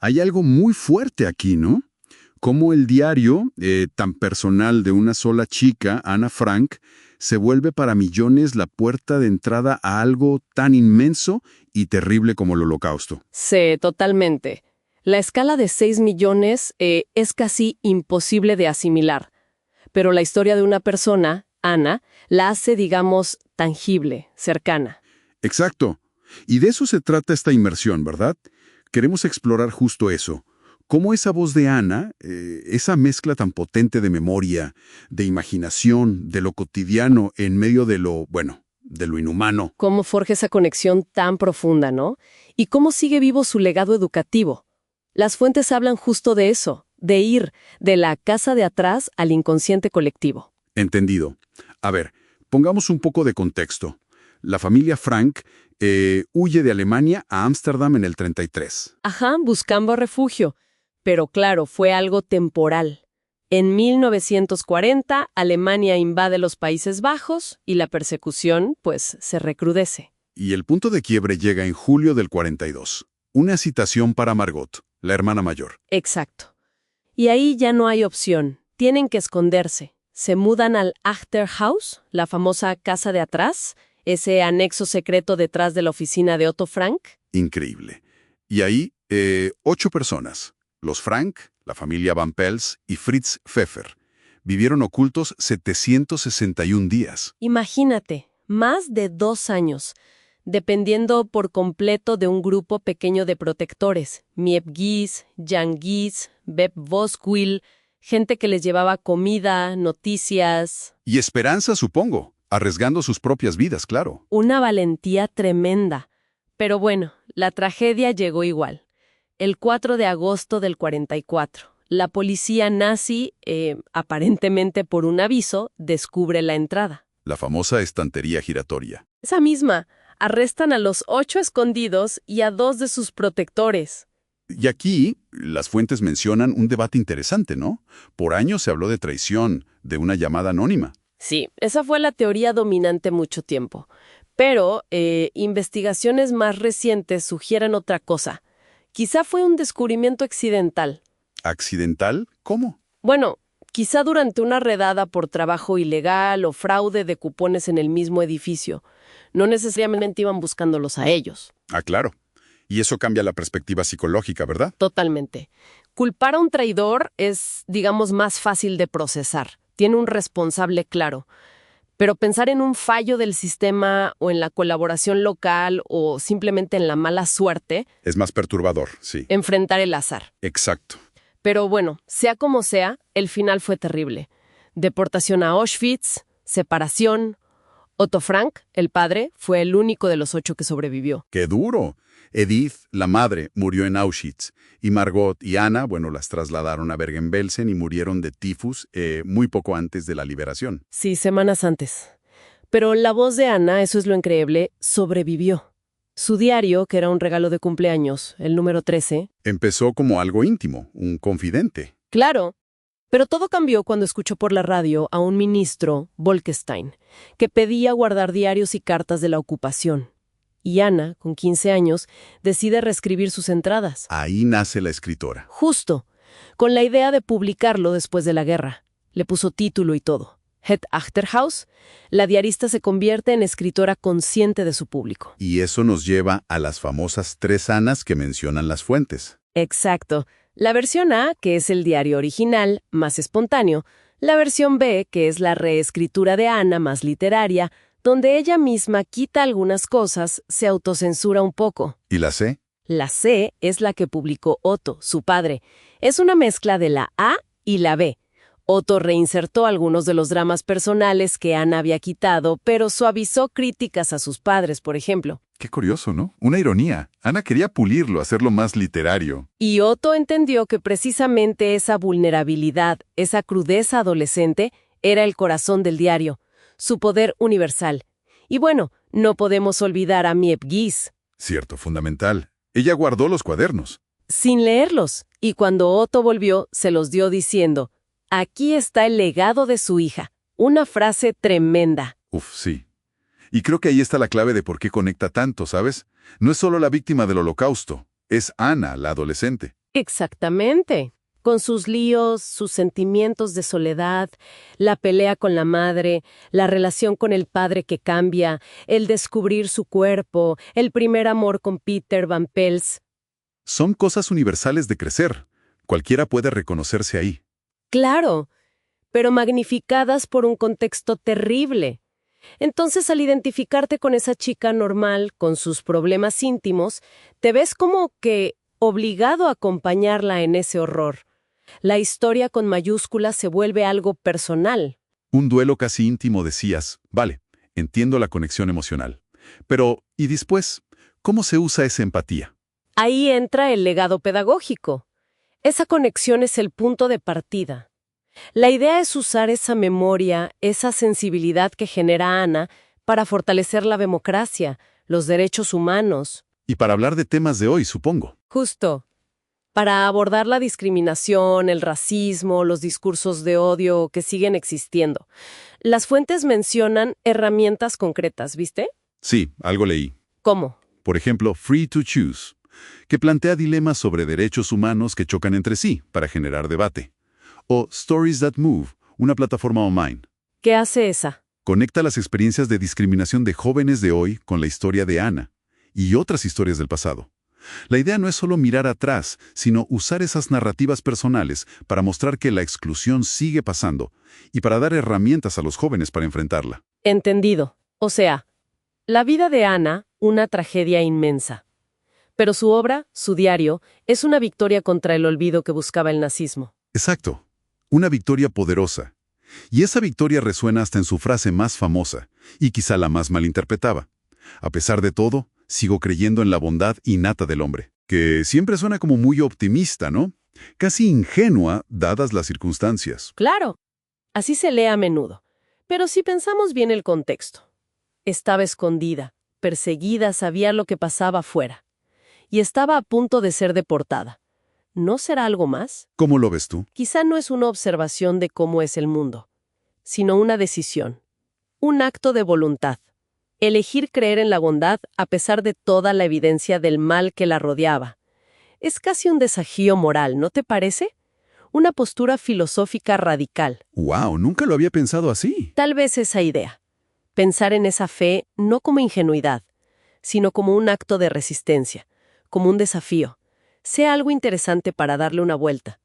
Hay algo muy fuerte aquí, ¿no? Cómo el diario, tan personal de una sola chica, Ana Frank, se vuelve para millones la puerta de entrada a algo tan inmenso y terrible como el Holocausto. Sí, totalmente. La escala de 6 millones es casi imposible de asimilar, pero la historia de una persona, Ana, la hace, digamos, tangible, cercana. Exacto. Y de eso se trata esta inmersión, ¿verdad? Queremos explorar justo eso. Cómo esa voz de Ana, esa mezcla tan potente de memoria, de imaginación, de lo cotidiano en medio de lo, bueno, de lo inhumano. Cómo forja esa conexión tan profunda, ¿no? Y cómo sigue vivo su legado educativo. Las fuentes hablan justo de eso, de ir de la casa de atrás al inconsciente colectivo. Entendido. A ver, pongamos un poco de contexto. La familia Frank huye de Alemania a Ámsterdam en el 33. Ajá, buscando refugio. Pero claro, fue algo temporal. En 1940, Alemania invade los Países Bajos y la persecución, pues, se recrudece. Y el punto de quiebre llega en julio del 42. Una citación para Margot, la hermana mayor. Exacto. Y ahí ya no hay opción. Tienen que esconderse. Se mudan al Achterhaus, la famosa casa de atrás, ese anexo secreto detrás de la oficina de Otto Frank. Increíble. Y ahí, 8 personas. Los Frank, la familia Van Pels y Fritz Pfeffer. Vivieron ocultos 761 días. Imagínate, más de 2 años, dependiendo por completo de un grupo pequeño de protectores. Miep Gies, Jan Gies, Beb Voskuil, gente que les llevaba comida, noticias. Y esperanza, supongo, arriesgando sus propias vidas, claro. Una valentía tremenda. Pero bueno, la tragedia llegó igual. El 4 de agosto del 44, la policía nazi, aparentemente por un aviso, descubre la entrada. La famosa estantería giratoria. Esa misma, arrestan a los 8 escondidos y a 2 de sus protectores. Y aquí, las fuentes mencionan un debate interesante, ¿no? Por años se habló de traición, de una llamada anónima. Sí, esa fue la teoría dominante mucho tiempo. Pero investigaciones más recientes sugieren otra cosa. Quizá fue un descubrimiento accidental. ¿Accidental? ¿Cómo? Bueno, quizá durante una redada por trabajo ilegal o fraude de cupones en el mismo edificio. No necesariamente iban buscándolos a ellos. Ah, claro. Y eso cambia la perspectiva psicológica, ¿verdad? Totalmente. Culpar a un traidor es, digamos, más fácil de procesar. Tiene un responsable claro. Pero pensar en un fallo del sistema o en la colaboración local o simplemente en la mala suerte... Es más perturbador, sí. Enfrentar el azar. Exacto. Pero bueno, sea como sea, el final fue terrible. Deportación a Auschwitz, separación. Otto Frank, el padre, fue el único de los 8 que sobrevivió. ¡Qué duro! Edith, la madre, murió en Auschwitz. Y Margot y Ana, bueno, las trasladaron a Bergen-Belsen y murieron de tifus muy poco antes de la liberación. Sí, semanas antes. Pero la voz de Ana, eso es lo increíble, sobrevivió. Su diario, que era un regalo de cumpleaños, el número 13... Empezó como algo íntimo, un confidente. Claro. Pero todo cambió cuando escuchó por la radio a un ministro, Bolkestein, que pedía guardar diarios y cartas de la ocupación. Y Ana, con 15 años, decide reescribir sus entradas. Ahí nace la escritora. Justo, con la idea de publicarlo después de la guerra. Le puso título y todo. Het Achterhaus, la diarista se convierte en escritora consciente de su público. Y eso nos lleva a las famosas 3 Anas que mencionan las fuentes. Exacto. La versión A, que es el diario original, más espontáneo. La versión B, que es la reescritura de Ana, más literaria, donde ella misma quita algunas cosas, se autocensura un poco. ¿Y la C? La C es la que publicó Otto, su padre. Es una mezcla de la A y la B. Otto reinsertó algunos de los dramas personales que Ana había quitado, pero suavizó críticas a sus padres, por ejemplo. Qué curioso, ¿no? Una ironía. Ana quería pulirlo, hacerlo más literario. Y Otto entendió que precisamente esa vulnerabilidad, esa crudeza adolescente, era el corazón del diario, su poder universal. Y bueno, no podemos olvidar a Miep Gies. Cierto, fundamental. Ella guardó los cuadernos. Sin leerlos, y cuando Otto volvió, se los dio diciendo: «Aquí está el legado de su hija». Una frase tremenda. Uf, sí. Y creo que ahí está la clave de por qué conecta tanto, ¿sabes? No es solo la víctima del Holocausto, es Ana, la adolescente. Exactamente. Con sus líos, sus sentimientos de soledad, la pelea con la madre, la relación con el padre que cambia, el descubrir su cuerpo, el primer amor con Peter Van Pels. Son cosas universales de crecer. Cualquiera puede reconocerse ahí. Claro, pero magnificadas por un contexto terrible. Entonces, al identificarte con esa chica normal, con sus problemas íntimos, te ves como que obligado a acompañarla en ese horror. La historia con mayúsculas se vuelve algo personal. Un duelo casi íntimo, decías. Vale, entiendo la conexión emocional. Pero, ¿y después? ¿Cómo se usa esa empatía? Ahí entra el legado pedagógico. Esa conexión es el punto de partida. La idea es usar esa memoria, esa sensibilidad que genera Ana, para fortalecer la democracia, los derechos humanos. Y para hablar de temas de hoy, supongo. Justo. Para abordar la discriminación, el racismo, los discursos de odio que siguen existiendo. Las fuentes mencionan herramientas concretas, ¿viste? Sí, algo leí. ¿Cómo? Por ejemplo, Free to Choose, que plantea dilemas sobre derechos humanos que chocan entre sí para generar debate. O Stories That Move, una plataforma online. ¿Qué hace esa? Conecta las experiencias de discriminación de jóvenes de hoy con la historia de Ana y otras historias del pasado. La idea no es solo mirar atrás, sino usar esas narrativas personales para mostrar que la exclusión sigue pasando y para dar herramientas a los jóvenes para enfrentarla. Entendido. O sea, la vida de Ana, una tragedia inmensa. Pero su obra, su diario, es una victoria contra el olvido que buscaba el nazismo. Exacto. Una victoria poderosa. Y esa victoria resuena hasta en su frase más famosa, y quizá la más malinterpretada. A pesar de todo, sigo creyendo en la bondad innata del hombre. Que siempre suena como muy optimista, ¿no? Casi ingenua, dadas las circunstancias. Claro, así se lee a menudo. Pero si pensamos bien el contexto. Estaba escondida, perseguida, sabía lo que pasaba afuera. Y estaba a punto de ser deportada. ¿No será algo más? ¿Cómo lo ves tú? Quizá no es una observación de cómo es el mundo, sino una decisión, un acto de voluntad. Elegir creer en la bondad a pesar de toda la evidencia del mal que la rodeaba. Es casi un desafío moral, ¿no te parece? Una postura filosófica radical. ¡Wow! Nunca lo había pensado así. Tal vez esa idea. Pensar en esa fe no como ingenuidad, sino como un acto de resistencia, como un desafío. Sea algo interesante para darle una vuelta.